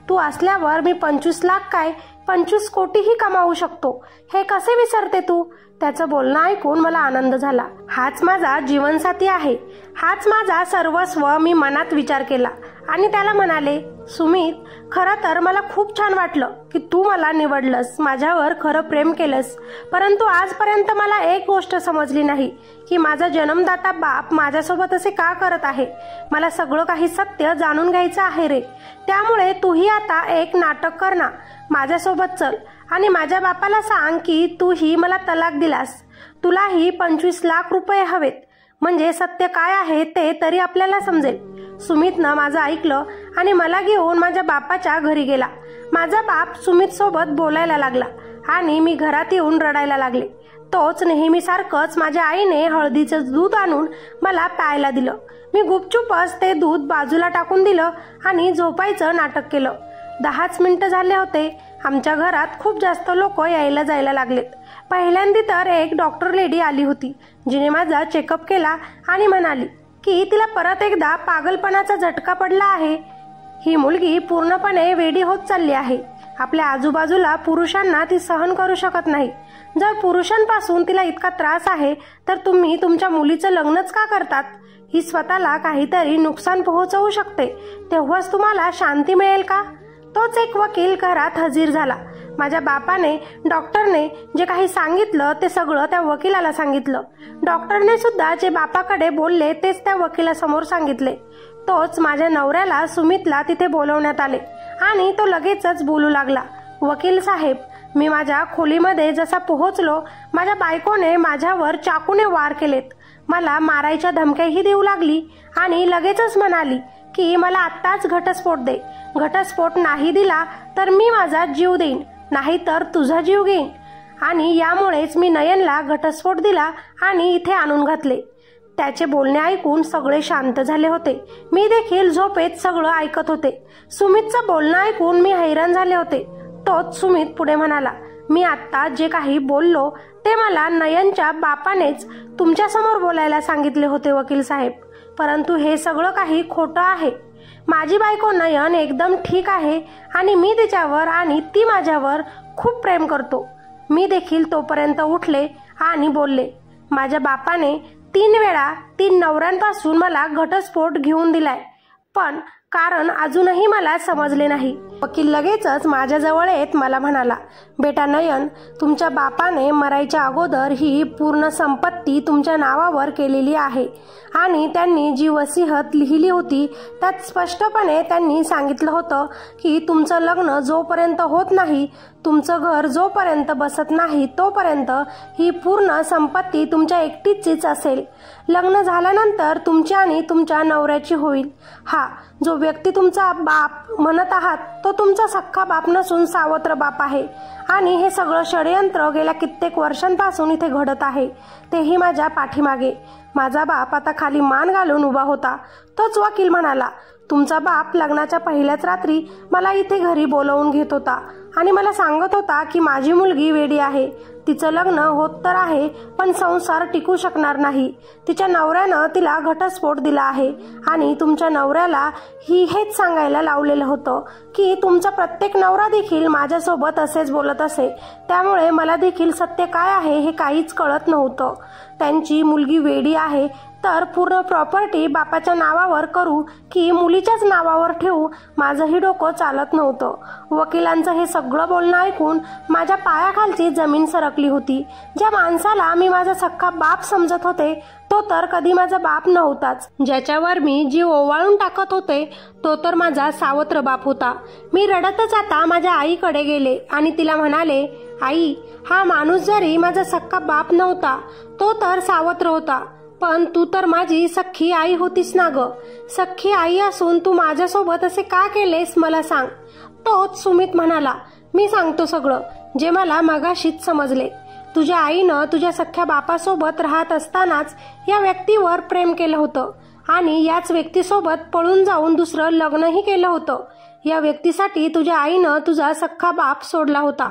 तू असल्यावर मी 25 लाख काय 25 कोटीही कमावू शकतो. हे कसे विसरते तू? त्याचं बोलणं ऐकून मला आनंद झाला. हाच माझा जीवनसाथी आहे, हाच माझा सर्वस्व. मी मनात विचार केला आणि त्याला म्हणाले, सुमित, खरं तर मला खूप छान वाटलं की तू मला निवडलंस, माझ्यावर खरं प्रेम केलंस. परंतु आजपर्यंत मला एक गोष्ट समजली नाही की माझा जन्मदाता बाप माझ्यासोबत असे का करत आहे. मला सगळं काही सत्य जाणून घ्यायचं आहे रे. त्यामुळे तूही आता एक नाटक कर ना, माझ्यासोबत चल आणि माझ्या बापाला सांग की तूही मला तलाक दिलास. तुलाही 25 लाख रुपये हवेत, म्हणजे सत्य काय आहे ते तरी आपल्याला समजेल. सुमितनं माझं ऐकलं आणि मला घेऊन माझ्या बापाच्या घरी गेला. माझा बाप सुमित सोबत बोलायला लागला आणि मी घरात येऊन रडायला लागले. तोच नेहमीसारखंच माझ्या आईने हळदीचं दूध आणून मला प्यायला दिलं. मी गुपचूपच ते दूध बाजूला टाकून दिलं आणि झोपायचं नाटक केलं. 10च मिनिटं झाले होते. आमच्या घरात खूप जास्त लोक यायला जायला लागलेत. पहिल्यांदा तर एक डॉक्टर लेडी आली होती, जिने माझा चेकअप केला आणि म्हणाली की तिला परत एकदा पागलपणाचा झटका पडला आहे. ही मुलगी पूर्णपणे वेडी होत चालली आहे. आपल्या आजूबाजूला पुरुषांना ती सहन करू शकत नाही. जर पुरुषांपासून तिला इतका त्रास आहे तर तुम्ही तुमच्या मुलीचं लग्नच का करतात? ही स्वतःला काहीतरी नुकसान पोहोचवू शकते, तेव्हाच तुम्हाला शांती मिळेल का? तोच एक वकील घरात हजर झाला. माझ्या बापाने डॉक्टरने जे काही सांगितलं ते सगळं त्या वकिलाला सांगितलं. डॉक्टरने सुद्धा जे बापाकडे बोलले तेच त्या वकिलासमोर सांगितले. तोच माझ्या नवऱ्याला सुमितला तिथे बोलवण्यात आले आणि तो लगेचच बोलू लागला, वकील साहेब, मी माझ्या खोलीमध्ये जसा पोहोचलो, माझ्या बायकोने माझ्यावर चाकूने वार केलेत. मला मारायच्या धमक्याही देऊ लागली आणि लगेचच म्हणाली की मला आत्ताच घटस्फोट दे. घटस्फोट नाही दिला तर मी माझा जीव देईन, नाही तर तुझा जीव घेईन. आणि यामुळेच मी नयनला घटस्फोट दिला आणि इथे आणून घातले. त्याचे बोलणे ऐकून सगळे शांत झाले होते. मी देखील झोपेत सगळं ऐकत होते. सुमितचं बोलणं ऐकून मी हैराण झाले होते. तोच सुमित पुढे म्हणाला, मी आत्ता जे काही बोललो ते मला नयनच्या बापानेच तुमच्यासमोर बोलायला सांगितले होते वकील साहेब, परंतु हे सगळं काही खोटं आहे. माझी बायको नयन एकदम ठीक आहे आणि मी तिच्यावर आणि ती माझ्यावर खूप प्रेम करतो. मी देखील तोपर्यंत उठले आणि बोलले, माझ्या बापाने 3 वेळा 3 नवऱ्यांपासून मला घटस्फोट घेऊन दिलाय, पण कारण अजूनही मला समजले नाही। वकील लगेचच माझ्याजवळ येत मला म्हणाला, बेटा नयन, तुमच्या बापाने मरायच्या अगोदर ही पूर्ण संपत्ती तुमच्या नावावर केलेली आहे आणि त्यांनी जी वसीहत लिहिली होती त्यात स्पष्टपणे त्यांनी सांगितलं होतं की तुमचं लग्न जोपर्यंत होत नाही, तुमचं घर जोपर्यंत बसत नाही तोपर्यंत ही पूर्ण संपत्ती तुमच्या एकटीचीच असेल। लग्न झाल्यानंतर तुमची आणि तुमच्या नवऱ्याची होईल। हा जो व्यक्ती तुमचा बाप म्हणत आहात तो तुमचा सख्खा बाप नसून सावत्र बाप आहे आणि हे सगळं षडयंत्र गेल्या कित्येक वर्षांपासून इथे घडत आहे, तेही माझ्या पाठीमागे। माझा बाप आता खाली मान घालून उभा होता। तोच वकील म्हणाला, तुमचा बाप लग्नाच्या पहिल्याच रात्री मला इथे घरी बोलवून घेत होता आणि मला सांगत होता की माझी मुलगी वेडी आहे, तिचं लग्न होत तर आहे पण संसार टिकू शकणार नाही, तिच्या नवऱ्यानं तिला घटस्फोट दिला आहे आणि तुमच्या नवऱ्याला हेच सांगायला लावलेलं होतं की तुमचा प्रत्येक नवरा देखील माझ्यासोबत असेच बोलत असे, त्यामुळे मला देखील सत्य काय आहे हे काहीच कळत नव्हतं। त्यांची मुलगी वेडी आहे तर पूर्ण प्रॉपर्टी बापाच्या नावावर करू की मुलीच्याच नावावर ठेवू, माझंही डोकं चालत नव्हतं। वकिलांचं हे सगळं बोलणं ऐकून माझ्या पायाखालची जमीन सरकली होती। ज्या माणसाला मी माझा सख्खा बाप समजत होते तो तर कधी माझा बाप नव्हताच, ज्याच्यावर मी जीव ओवाळून टाकत होते तो तर माझा सावत्र बाप होता। मी रडतच आता माझ्या आईकडे गेले आणि तिला म्हणाले, आई, हा माणूस जरी माझा सख्खा बाप नव्हता तो तर सावत्र होता, पण तू तर माझी सख्खी आई होतीस ना ग। सख्खी आई असून तू माझ्यासोबत असे का केलेस मला सांग। तोच सुमित म्हणाला, मी सांगतो सगळं जे मला मगाशीच समजले। तुझ्या आईनं तुझ्या सख्ख्या बापासोबत राहत असतानाच या व्यक्तीवर प्रेम केलं होतं आणि याच व्यक्तीसोबत पळून जाऊन दुसरं लग्नही केलं होतं। या व्यक्तीसाठी तुझ्या आईनं तुझा सख्खा बाप सोडला होता।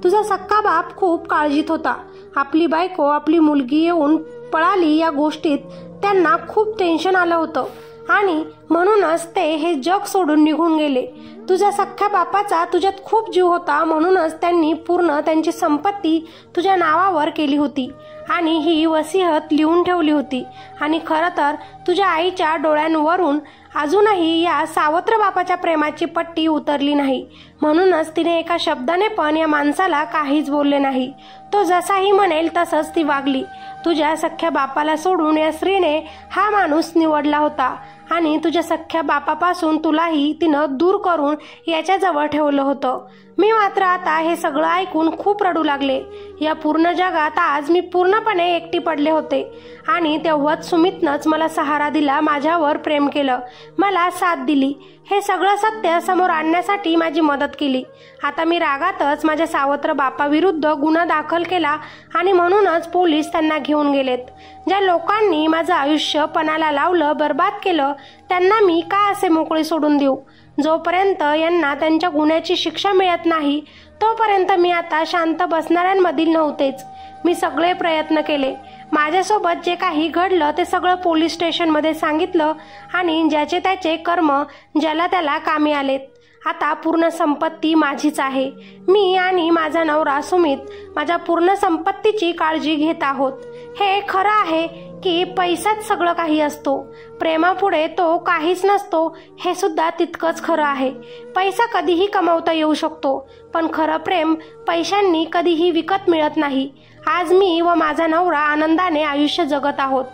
तुझा सख्खा बाप खूप काळजीत होता। आपली बायको आपली मुलगी येऊन पळाली या गोष्टीत त्यांना खूप टेन्शन आलं होतं आणि म्हणूनच ते हे जग सोडून निघून गेले। तुझ्या सख्ख्या बापाचा तुझ्यात खूप जीव होता, म्हणूनच त्यांनी पूर्ण त्यांची संपत्ती तुझ्या नावावर केली होती आणि ही वसीहत लिहून ठेवली होती। आणि खरं तर तुझ्या आईच्या डोळ्यांवरून अजूनही या सावत्र बापाच्या प्रेमाची पट्टी उतरली नाही, म्हणूनच तिने एका शब्दाने पण या माणसाला काहीच बोलले नाही। तो जसाही म्हणेल तसंच ती वागली। तुझ्या सख्ख्या बापाला सोडून या स्त्रीने हा माणूस निवडला होता आणि तुझ्या सख्ख्या बापापासून तुलाही तिनं दूर करून याच्याजवळ ठेवलं होतं। मी मात्र आता हे सगळं ऐकून खूप रडू लागले। या पूर्ण जगात आज मी पूर्णपणे एकटी पडले होते आणि तेव्हाच सुमितनंच मला सहारा दिला, माझ्यावर प्रेम केलं, मला साथ दिली, हे सगळं सत्य समोर आणण्यासाठी माझी मदत केली। आता मी रागातच माझ्या सावत्र बापाविरुद्ध गुन्हा दाखल केला आणि म्हणूनच पोलीस त्यांना घेऊन गेलेत। ज्या लोकांनी माझं आयुष्य पणाला लावलं, बर्बाद केलं, त्यांना मी का असे मोकळे सोडून देऊ? जोपर्यंत यांना त्यांच्या गुन्ह्याची शिक्षा मिळत नाही तोपर्यंत मी आता शांत बसणाऱ्यांमधील नव्हतेच। मी सगळे प्रयत्न केले, माझ्यासोबत जे काही घडलं ते सगळं पोलीस स्टेशनमध्ये सांगितलं आणि ज्याचे त्याचे कर्म ज्याला त्याला कामी आलेत। आता पूर्ण संपत्ती माझीच आहे। मी आणि माझा नवरा सुमित माझ्या पूर्ण संपत्तीची काळजी घेत आहोत। हे खरं आहे की पैसाच सगळं काही असतो, प्रेमापुढे तो काहीच नसतो, हे सुद्धा तितकंच खरं आहे। पैसा कधीही कमावता येऊ शकतो, पण खरं प्रेम पैशांनी कधीही विकत मिळत नाही। आज मी व माझा नवरा आनंदाने आयुष्य जगत आहोत।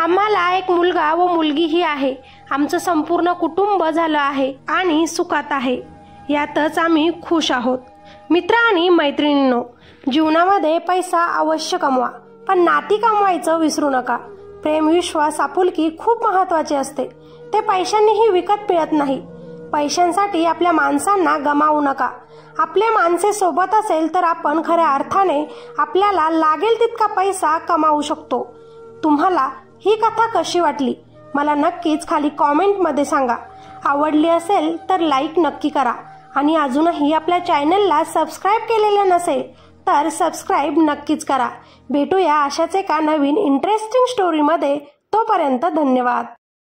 आम्हाला एक मुलगा व मुलगीही आहे। आमचं संपूर्ण कुटुंब झालं आहे आणि सुखात आहे, यातच आम्ही खुश आहोत। मित्र आणि मैत्रिणींनो, जीवनामध्ये पैसा अवश्य कमवा, पण नाती कमवायचं विसरू नका। प्रेम, विश्वास, आपुलकी खूप महत्त्वाचे असते, ते पैशांनीही विकत मिळत नाही। पैशांसाठी आपल्या माणसांना गमावू नका। आपले माणसे सोबत असेल तर आपण खऱ्या अर्थाने आपल्याला लागेल तितका पैसा कमावू शकतो। तुम्हाला ही कथा कशी वाटली मला नक्कीच खाली कॉमेंटमध्ये सांगा। आवडली असेल तर लाईक नक्की करा आणि अजूनही आपल्या चॅनलला सबस्क्राईब केलेलं नसेल तर सबस्क्राईब नक्कीच करा। भेटूया अशाच एका नवीन इंटरेस्टिंग स्टोरीमध्ये, तोपर्यंत धन्यवाद।